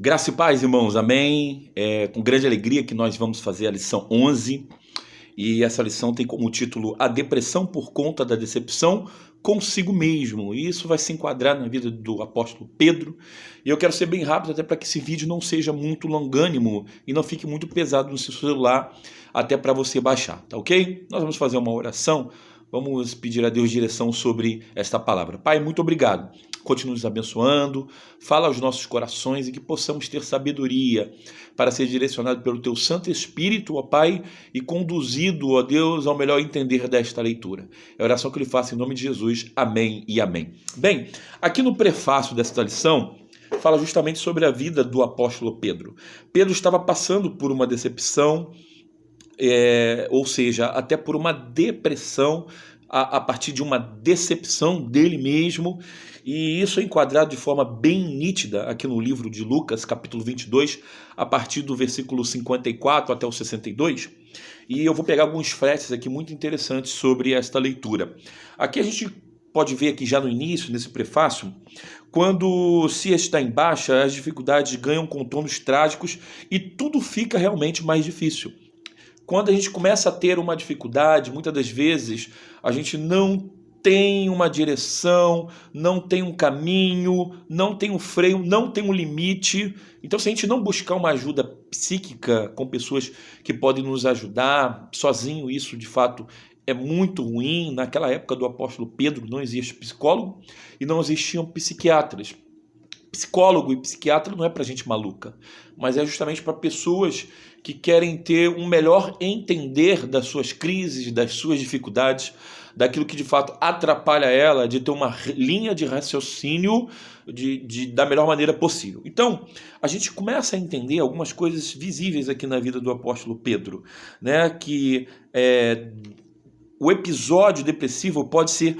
Graça e paz, irmãos, amém? É com grande alegria que nós vamos fazer a lição 11, e essa lição tem como título A Depressão por Conta da Decepção Consigo Mesmo. E isso vai se enquadrar na vida do apóstolo Pedro, e eu quero ser bem rápido até para que esse vídeo não seja muito longânimo e não fique muito pesado no seu celular, até para você baixar, tá ok? Nós vamos fazer uma oração, vamos pedir a Deus direção sobre esta palavra. Pai, muito obrigado. Continue nos abençoando, fala aos nossos corações e que possamos ter sabedoria para ser direcionado pelo Teu Santo Espírito, ó Pai, e conduzido, ó Deus, ao melhor entender desta leitura. É a oração que eu lhe faço em nome de Jesus. Amém e amém. Bem, aqui no prefácio desta lição, fala justamente sobre a vida do apóstolo Pedro. Pedro estava passando por uma decepção, ou seja, até por uma depressão, a partir de uma decepção dele mesmo, e isso é enquadrado de forma bem nítida aqui no livro de Lucas, capítulo 22, a partir do versículo 54 até o 62, e eu vou pegar alguns flashes aqui muito interessantes sobre esta leitura. Aqui a gente pode ver aqui já no início, nesse prefácio, quando se está em baixa, as dificuldades ganham contornos trágicos e tudo fica realmente mais difícil. Quando a gente começa a ter uma dificuldade, muitas das vezes a gente não tem uma direção, não tem um caminho, não tem um freio, não tem um limite. Então, se a gente não buscar uma ajuda psíquica com pessoas que podem nos ajudar, sozinho isso de fato é muito ruim. Naquela época do apóstolo Pedro não existia psicólogo e não existiam psiquiatras. Psicólogo e psiquiatra não é para gente maluca, mas é justamente para pessoas que querem ter um melhor entender das suas crises, das suas dificuldades, daquilo que de fato atrapalha ela, de ter uma linha de raciocínio da melhor maneira possível. Então, a gente começa a entender algumas coisas visíveis aqui na vida do apóstolo Pedro, né? Que o episódio depressivo pode ser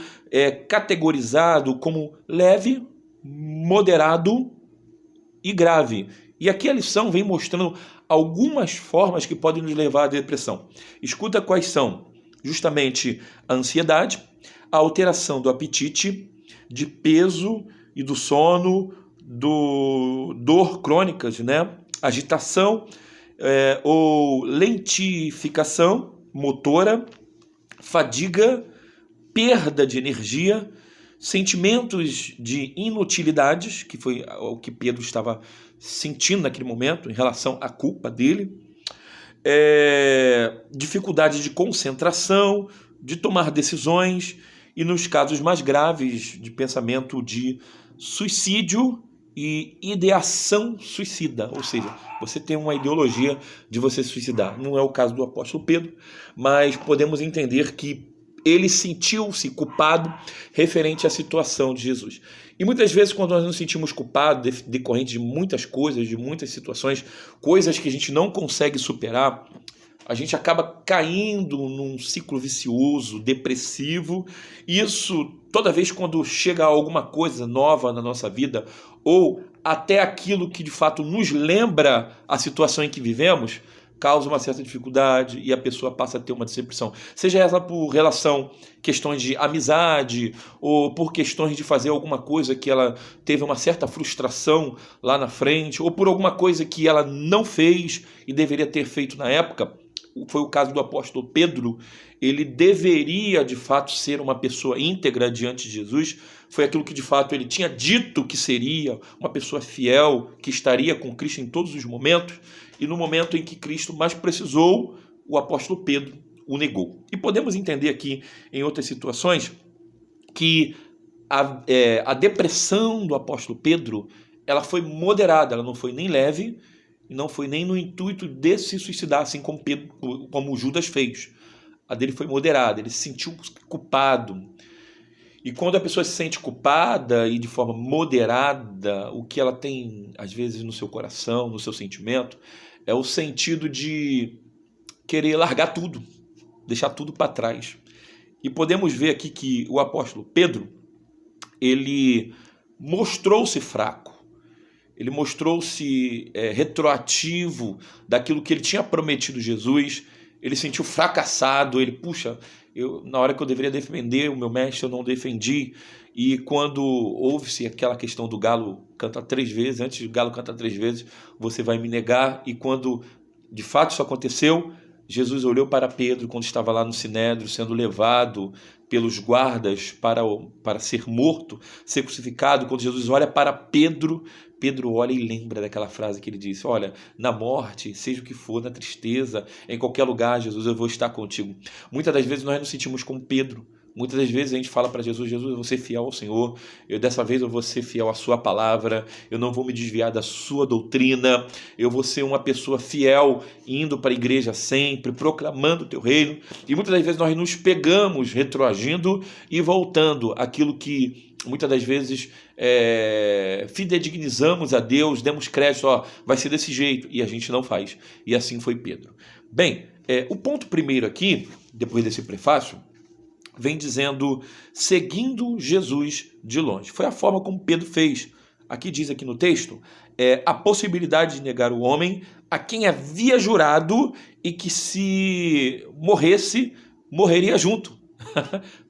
categorizado como leve, moderado e grave. E aqui a lição vem mostrando algumas formas que podem nos levar à depressão. Escuta quais são: justamente a ansiedade, a alteração do apetite, de peso e do sono, dor crônicas, né? Agitação ou lentificação motora, fadiga, perda de energia, sentimentos de inutilidades, que foi o que Pedro estava sentindo naquele momento em relação à culpa dele, dificuldade de concentração, de tomar decisões, e nos casos mais graves de pensamento de suicídio e ideação suicida, ou seja, você tem uma ideologia de você se suicidar. Não é o caso do apóstolo Pedro, mas podemos entender que ele sentiu-se culpado referente à situação de Jesus. E muitas vezes, quando nós nos sentimos culpados, decorrente de muitas coisas, de muitas situações, coisas que a gente não consegue superar, a gente acaba caindo num ciclo vicioso, depressivo. Isso, toda vez quando chega alguma coisa nova na nossa vida, ou até aquilo que de fato nos lembra a situação em que vivemos, causa uma certa dificuldade e a pessoa passa a ter uma decepção. Seja ela por questões de amizade, ou por questões de fazer alguma coisa que ela teve uma certa frustração lá na frente, ou por alguma coisa que ela não fez e deveria ter feito na época. Foi o caso do apóstolo Pedro. Ele deveria de fato ser uma pessoa íntegra diante de Jesus. Foi aquilo que de fato ele tinha dito que seria, uma pessoa fiel, que estaria com Cristo em todos os momentos, e no momento em que Cristo mais precisou, o apóstolo Pedro o negou. E podemos entender aqui, em outras situações, que a depressão do apóstolo Pedro, ela foi moderada, ela não foi nem leve, não foi nem no intuito de se suicidar, assim como Judas fez. A dele foi moderada, ele se sentiu culpado. E quando a pessoa se sente culpada e de forma moderada, o que ela tem, às vezes, no seu coração, no seu sentimento, é o sentido de querer largar tudo, deixar tudo para trás. E podemos ver aqui que o apóstolo Pedro, ele mostrou-se fraco, ele mostrou-se retroativo daquilo que ele tinha prometido a Jesus. Ele se sentiu fracassado, na hora que eu deveria defender o meu mestre, eu não defendi. E quando ouve-se aquela questão do galo canta 3 vezes, antes do galo canta 3 vezes, você vai me negar. E quando de fato isso aconteceu, Jesus olhou para Pedro quando estava lá no Sinédrio, sendo levado pelos guardas para ser morto, ser crucificado. Quando Jesus olha para Pedro, Pedro olha e lembra daquela frase que ele disse: olha, na morte, seja o que for, na tristeza, em qualquer lugar, Jesus, eu vou estar contigo. Muitas das vezes nós nos sentimos como Pedro. Muitas das vezes a gente fala para Jesus: Jesus, eu vou ser fiel ao Senhor, dessa vez eu vou ser fiel à sua palavra, eu não vou me desviar da sua doutrina, eu vou ser uma pessoa fiel, indo para a igreja sempre, proclamando o teu reino. E muitas das vezes nós nos pegamos retroagindo e voltando àquilo que muitas das vezes fidedignizamos a Deus, demos crédito, vai ser desse jeito, e a gente não faz. E assim foi Pedro. Bem, o ponto primeiro aqui, depois desse prefácio, vem dizendo: seguindo Jesus de longe. Foi a forma como Pedro fez. Aqui diz aqui no texto, a possibilidade de negar o homem a quem havia jurado e que se morresse, morreria junto.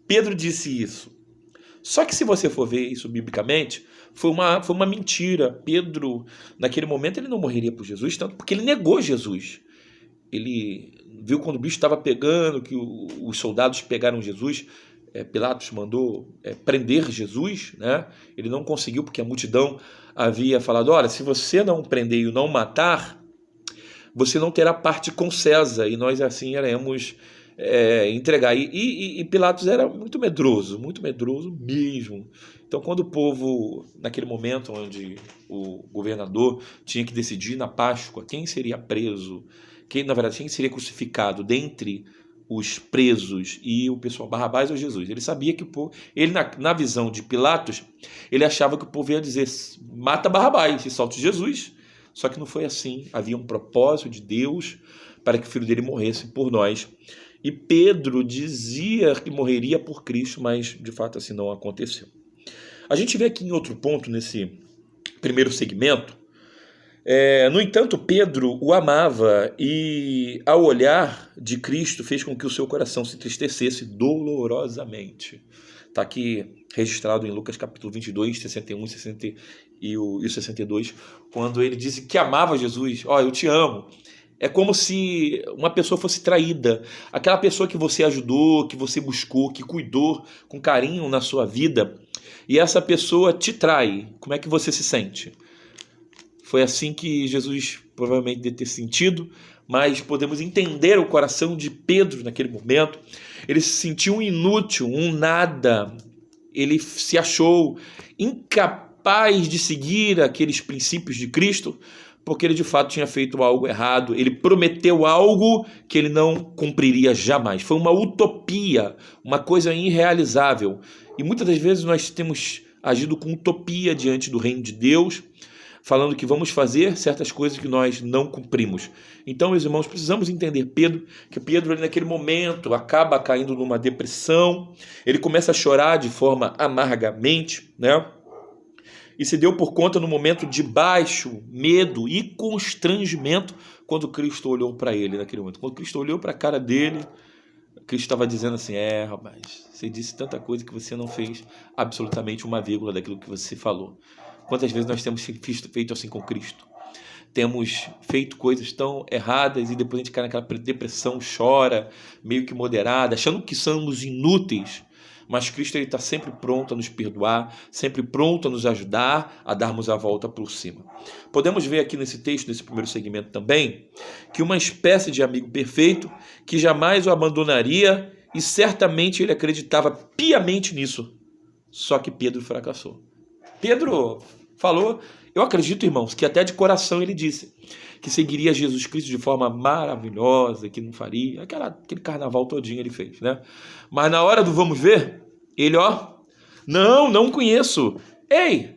Pedro disse isso. Só que se você for ver isso biblicamente, foi uma mentira. Pedro, naquele momento, ele não morreria por Jesus, tanto porque ele negou Jesus. Ele viu quando o bicho estava pegando, que os soldados pegaram Jesus, Pilatos mandou prender Jesus, né? Ele não conseguiu porque a multidão havia falado: olha, se você não prender e o não matar, você não terá parte com César, e nós assim iremos entregar. E Pilatos era muito medroso mesmo. Então, quando o povo, naquele momento onde o governador tinha que decidir na Páscoa quem seria preso, quem seria crucificado dentre os presos, e o pessoal, Barrabás ou Jesus, ele sabia que o povo, ele na visão de Pilatos, ele achava que o povo ia dizer: mata Barrabás e solta Jesus. Só que não foi assim. Havia um propósito de Deus para que o filho dele morresse por nós. E Pedro dizia que morreria por Cristo, mas de fato assim não aconteceu. A gente vê aqui em outro ponto, nesse primeiro segmento, no entanto, Pedro o amava e, ao olhar de Cristo, fez com que o seu coração se entristecesse dolorosamente. Está aqui registrado em Lucas capítulo 22, 61 e 62, quando ele disse que amava Jesus. Eu te amo. É como se uma pessoa fosse traída. Aquela pessoa que você ajudou, que você buscou, que cuidou com carinho na sua vida, e essa pessoa te trai. Como é que você se sente? Foi assim que Jesus provavelmente deve ter sentido, mas podemos entender o coração de Pedro naquele momento. Ele se sentiu um inútil, um nada. Ele se achou incapaz de seguir aqueles princípios de Cristo, porque ele de fato tinha feito algo errado. Ele prometeu algo que ele não cumpriria jamais. Foi uma utopia, uma coisa irrealizável. E muitas das vezes nós temos agido com utopia diante do reino de Deus, falando que vamos fazer certas coisas que nós não cumprimos. Então, meus irmãos, precisamos entender que Pedro ali naquele momento acaba caindo numa depressão, ele começa a chorar de forma amargamente, né? E se deu por conta no momento de baixo medo e constrangimento quando Cristo olhou para ele naquele momento. Quando Cristo olhou para a cara dele, Cristo estava dizendo assim: rapaz, você disse tanta coisa que você não fez absolutamente uma vírgula daquilo que você falou. Quantas vezes nós temos feito assim com Cristo? Temos feito coisas tão erradas e depois a gente cai naquela depressão, chora, meio que moderada, achando que somos inúteis. Mas Cristo está sempre pronto a nos perdoar, sempre pronto a nos ajudar a darmos a volta por cima. Podemos ver aqui nesse texto, nesse primeiro segmento também, que uma espécie de amigo perfeito que jamais o abandonaria, e certamente ele acreditava piamente nisso. Só que Pedro fracassou. Pedro falou, eu acredito, irmãos, que até de coração ele disse que seguiria Jesus Cristo de forma maravilhosa, que não faria, aquele carnaval todinho ele fez, né? Mas na hora do vamos ver, ele, não conheço. Ei,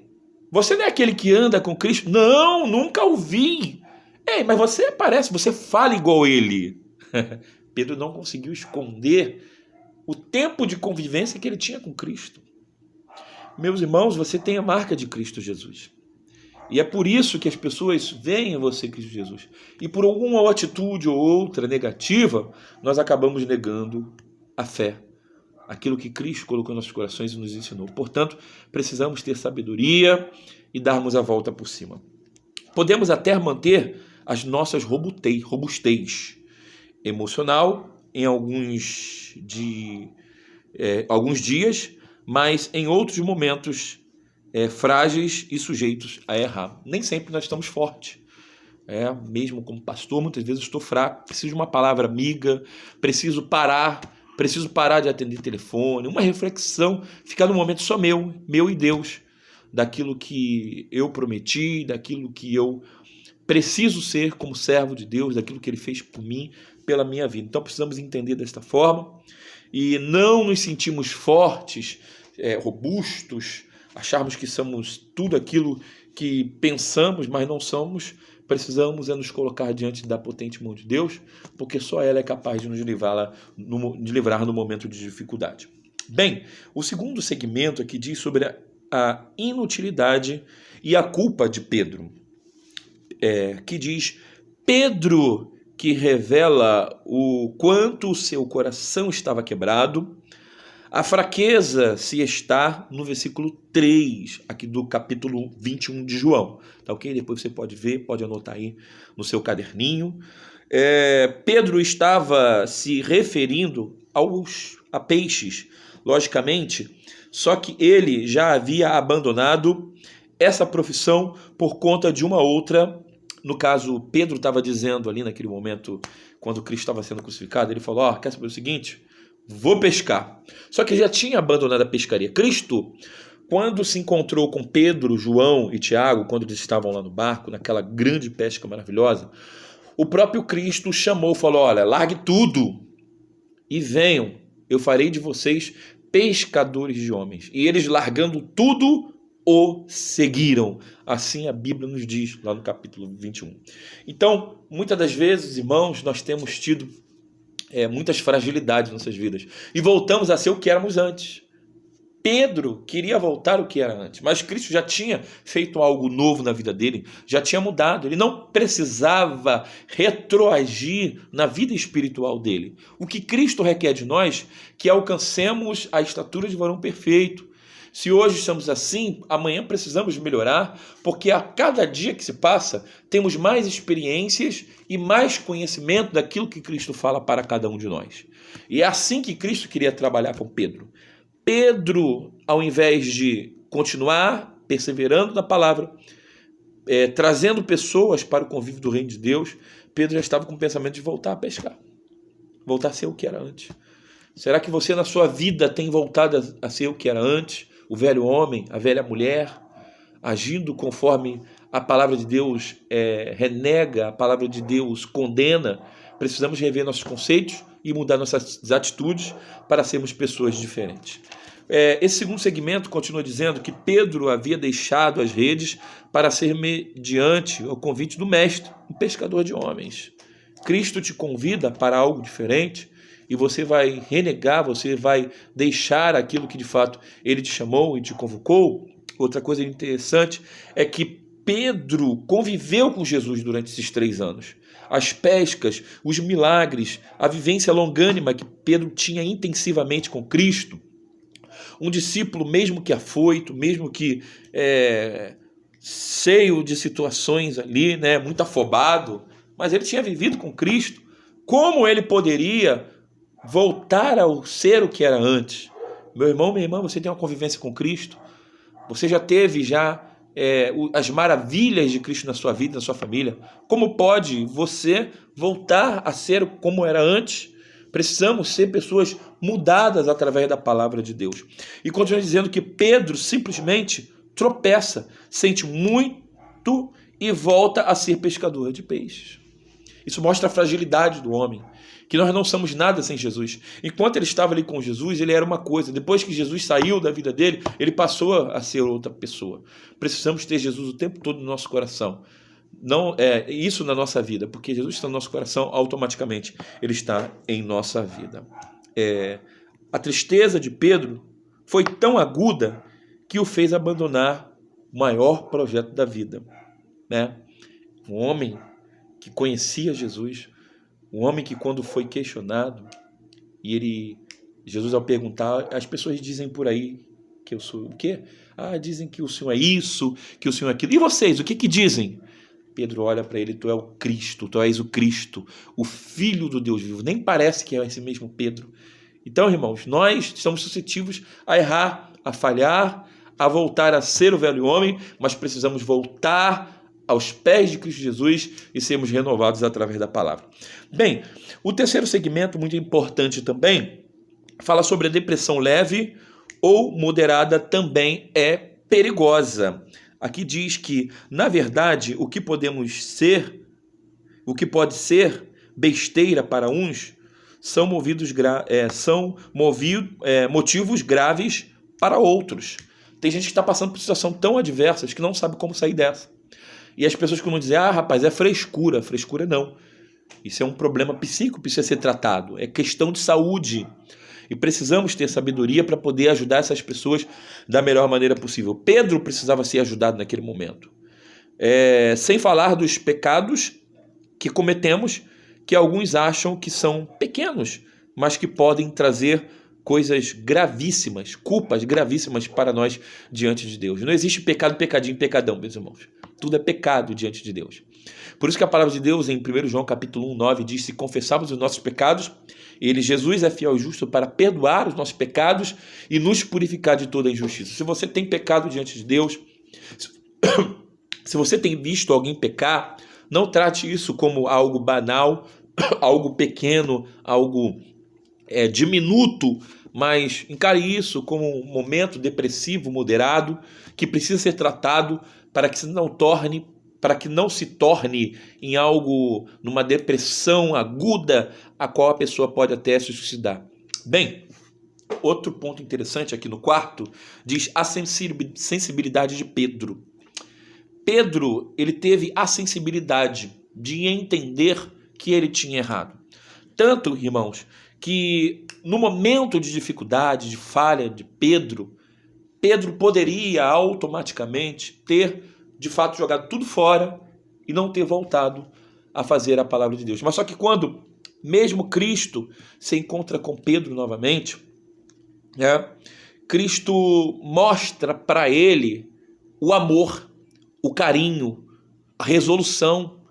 você não é aquele que anda com Cristo? Não, nunca o vi. Ei, mas você fala igual ele. Pedro não conseguiu esconder o tempo de convivência que ele tinha com Cristo. Meus irmãos, você tem a marca de Cristo Jesus. E é por isso que as pessoas veem em você Cristo Jesus. E por alguma atitude ou outra negativa, nós acabamos negando a fé. aquilo que Cristo colocou em nossos corações e nos ensinou. Portanto, precisamos ter sabedoria e darmos a volta por cima. Podemos até manter as nossas robustez emocional em alguns dias, mas em outros momentos frágeis e sujeitos a errar. Nem sempre nós estamos fortes. Mesmo como pastor, muitas vezes eu estou fraco, preciso de uma palavra amiga, preciso parar de atender telefone, uma reflexão, ficar no momento só meu e Deus, daquilo que eu prometi, daquilo que eu preciso ser como servo de Deus, daquilo que Ele fez por mim, pela minha vida. Então precisamos entender desta forma e não nos sentirmos fortes, robustos, acharmos que somos tudo aquilo que pensamos, mas não somos. Precisamos nos colocar diante da potente mão de Deus, porque só ela é capaz de nos livrar no momento de dificuldade. Bem, o segundo segmento aqui diz sobre a inutilidade e a culpa de Pedro, que diz: Pedro, que revela o quanto o seu coração estava quebrado. A fraqueza se está no versículo 3, aqui do capítulo 21 de João. Tá ok? Depois você pode ver, pode anotar aí no seu caderninho. Pedro estava se referindo a peixes, logicamente, só que ele já havia abandonado essa profissão por conta de uma outra. No caso, Pedro estava dizendo ali naquele momento, quando Cristo estava sendo crucificado, ele falou: quer saber o seguinte? Vou pescar. Só que já tinha abandonado a pescaria. Cristo, quando se encontrou com Pedro, João e Tiago, quando eles estavam lá no barco, naquela grande pesca maravilhosa, o próprio Cristo chamou, falou: olha, largue tudo e venham, eu farei de vocês pescadores de homens. E eles, largando tudo, o seguiram. Assim a Bíblia nos diz lá no capítulo 21. Então, muitas das vezes, irmãos, nós temos tido muitas fragilidades em nossas vidas e voltamos a ser o que éramos antes. Pedro queria voltar ao que era antes, mas Cristo já tinha feito algo novo na vida dele, já tinha mudado, ele não precisava retroagir na vida espiritual dele. O que Cristo requer de nós, que alcancemos a estatura de varão perfeito. Se hoje estamos assim, amanhã precisamos melhorar, porque a cada dia que se passa, temos mais experiências e mais conhecimento daquilo que Cristo fala para cada um de nós. E é assim que Cristo queria trabalhar com Pedro. Pedro, ao invés de continuar perseverando na palavra, trazendo pessoas para o convívio do reino de Deus, Pedro já estava com o pensamento de voltar a pescar, voltar a ser o que era antes. Será que você na sua vida tem voltado a ser o que era antes? O velho homem, a velha mulher, agindo conforme a palavra de Deus renega, a palavra de Deus condena. Precisamos rever nossos conceitos e mudar nossas atitudes para sermos pessoas diferentes. Esse segundo segmento continua dizendo que Pedro havia deixado as redes para ser mediante o convite do mestre, um pescador de homens. Cristo te convida para algo diferente e você vai renegar, você vai deixar aquilo que de fato ele te chamou e te convocou. Outra coisa interessante é que Pedro conviveu com Jesus durante esses 3 anos. As pescas, os milagres, a vivência longânima que Pedro tinha intensivamente com Cristo. Um discípulo, mesmo que afoito, mesmo que cheio de situações ali, muito afobado, mas ele tinha vivido com Cristo. Como ele poderia voltar ao ser o que era antes? Meu irmão, minha irmã, você tem uma convivência com Cristo? Você já teve as maravilhas de Cristo na sua vida, na sua família? Como pode você voltar a ser como era antes? Precisamos ser pessoas mudadas através da palavra de Deus. E continua dizendo que Pedro simplesmente tropeça, sente muito e volta a ser pescador de peixes. Isso mostra a fragilidade do homem, que nós não somos nada sem Jesus. Enquanto ele estava ali com Jesus, ele era uma coisa. Depois que Jesus saiu da vida dele, ele passou a ser outra pessoa. Precisamos ter Jesus o tempo todo no nosso coração. Não isso na nossa vida, porque Jesus está no nosso coração, automaticamente ele está em nossa vida. A tristeza de Pedro foi tão aguda que o fez abandonar o maior projeto da vida, Um homem que conhecia Jesus, um homem que, quando foi questionado e ele Jesus, ao perguntar, as pessoas dizem por aí que eu sou o quê? Dizem que o Senhor é isso, que o Senhor é aquilo. E vocês, o que dizem? Pedro olha para ele, tu és o Cristo, tu és o Cristo, o Filho do Deus vivo. Nem parece que é esse mesmo Pedro. Então, irmãos, nós estamos suscetíveis a errar, a falhar, a voltar a ser o velho homem, mas precisamos voltar aos pés de Cristo Jesus e sermos renovados através da palavra. Bem, o terceiro segmento, muito importante também, fala sobre a depressão leve ou moderada, também é perigosa. Aqui diz que, na verdade, o que pode ser besteira para uns, são motivos graves para outros. Tem gente que está passando por situação tão adversas que não sabe como sair dessa. E as pessoas que vão dizer, rapaz, é frescura. Frescura não. Isso é um problema psíquico que precisa ser tratado. É questão de saúde. E precisamos ter sabedoria para poder ajudar essas pessoas da melhor maneira possível. Pedro precisava ser ajudado naquele momento. Sem falar dos pecados que cometemos, que alguns acham que são pequenos, mas que podem trazer coisas gravíssimas, culpas gravíssimas para nós diante de Deus. Não existe pecado, pecadinho, pecadão, meus irmãos. Tudo é pecado diante de Deus. Por isso que a palavra de Deus, em 1 João capítulo 1, 9, diz, se confessarmos os nossos pecados, Jesus é fiel e justo para perdoar os nossos pecados e nos purificar de toda injustiça. Se você tem pecado diante de Deus, se você tem visto alguém pecar, não trate isso como algo banal, algo pequeno, algo diminuto, mas encare isso como um momento depressivo, moderado, que precisa ser tratado para que não se torne em algo, numa depressão aguda, a qual a pessoa pode até se suicidar. Bem, outro ponto interessante aqui no quarto, diz a sensibilidade de Pedro. Pedro, ele teve a sensibilidade de entender que ele tinha errado. Tanto, irmãos, que no momento de dificuldade, de falha de Pedro poderia automaticamente ter, de fato, jogado tudo fora e não ter voltado a fazer a palavra de Deus. Mas só que quando mesmo Cristo se encontra com Pedro novamente, Cristo mostra para ele o amor, o carinho, a resolução.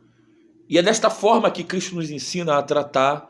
E é desta forma que Cristo nos ensina a tratar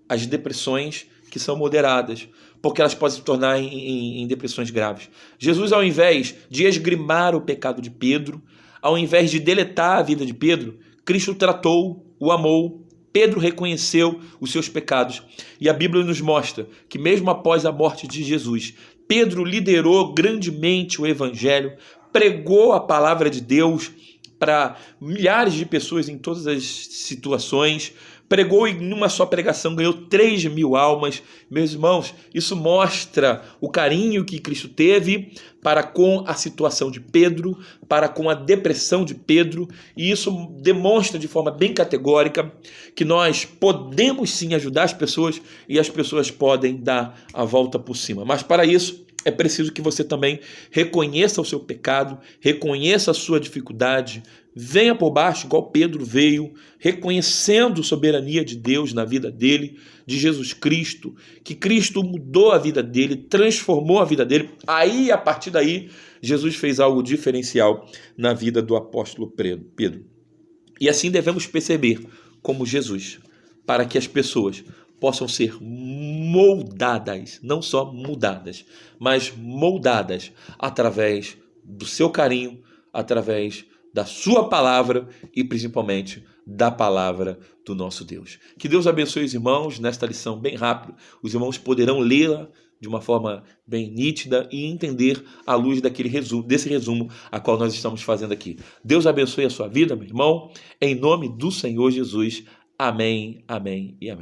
as depressões que são moderadas, porque elas podem se tornar em depressões graves. Jesus, ao invés de esgrimar o pecado de Pedro, ao invés de deletar a vida de Pedro, Cristo tratou, o amou. Pedro reconheceu os seus pecados. E a Bíblia nos mostra que mesmo após a morte de Jesus, Pedro liderou grandemente o Evangelho, pregou a palavra de Deus para milhares de pessoas em todas as situações, pregou em uma só pregação, ganhou 3.000 almas. Meus irmãos, isso mostra o carinho que Cristo teve para com a situação de Pedro, para com a depressão de Pedro, e isso demonstra de forma bem categórica que nós podemos sim ajudar as pessoas e as pessoas podem dar a volta por cima. Mas para isso é preciso que você também reconheça o seu pecado, reconheça a sua dificuldade, venha por baixo, igual Pedro veio, reconhecendo a soberania de Deus na vida dele, de Jesus Cristo, que Cristo mudou a vida dele, transformou a vida dele. Aí, a partir daí, Jesus fez algo diferencial na vida do apóstolo Pedro. E assim devemos perceber como Jesus, para que as pessoas possam ser moldadas, não só mudadas, mas moldadas através do seu carinho, através da sua palavra e principalmente da palavra do nosso Deus. Que Deus abençoe os irmãos nesta lição bem rápido. Os irmãos poderão lê-la de uma forma bem nítida e entender à luz desse resumo a qual nós estamos fazendo aqui. Deus abençoe a sua vida, meu irmão, em nome do Senhor Jesus. Amém, amém e amém.